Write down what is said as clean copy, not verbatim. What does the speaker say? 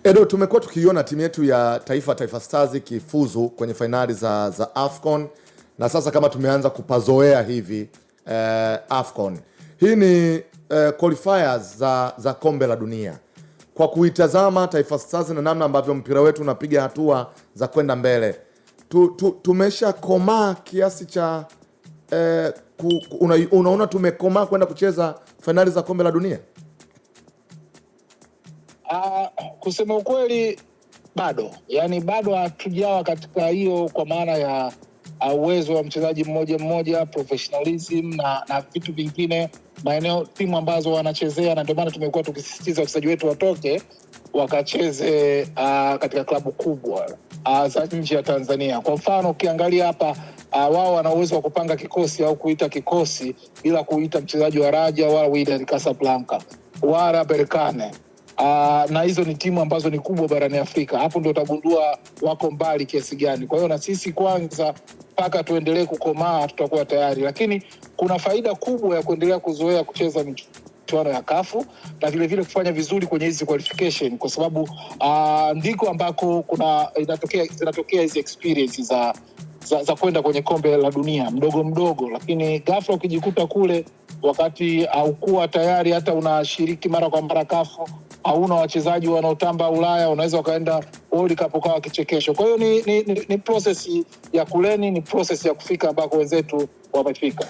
Edo, tumekuwa tukiiona timu yetu ya Taifa Stars ikifuzu kwenye fainali za AFCON na sasa kama tumeanza kupazoea hivi AFCON. Hii ni qualifiers za kombe la dunia. Kwa kuitazama Taifa Stars na namna ambavyo mpira wetu unapiga hatua za kwenda mbele, tumesha komaa kiasi cha unaona tumekomaa kwenda kucheza fainali za kombe la dunia? Kusema ukweli bado hatujawa katika hiyo, kwa maana ya uwezo wa mchezaji mmoja mmoja, professionalism na vitu vingine, maeneo timu ambazo wanachezea, na ndio maana tumekuwa tukisisitiza wachezaji wetu watoke wakacheze katika klabu kubwa za nje ya Tanzania. Kwa mfano ukiangalia hapa, wao wana uwezo wa kupanga kikosi au kuita kikosi bila kuita mchezaji wa Raja wala Wydad Casablanca wala Berkane. Na hizo ni timu ambazo ni kubwa barani Afrika. Hapo ndio utagundua wako mbali kiasi gani. Kwa hiyo na sisi kwanza mpaka tuendelee kukomaa tutakuwa tayari, lakini kuna faida kubwa ya kuendelea kuzoea kucheza michuano ya kafu na vile vile kufanya vizuri kwenye hizi qualification, kwa sababu ndiko ambako zinatokea hizi experience za kwenda kwenye kombe la dunia mdogo mdogo. Lakini ghafla ukijikuta kule wakati haukuwa tayari, hata unashiriki mara kwa mara kafu, hauna wachezaji wanaotamba Ulaya, unaweza ukaenda World Cup ukawa kichekesho. Kwa hiyo ni process ya kuleni, ni process ya kufika ambako wenzetu wamefika.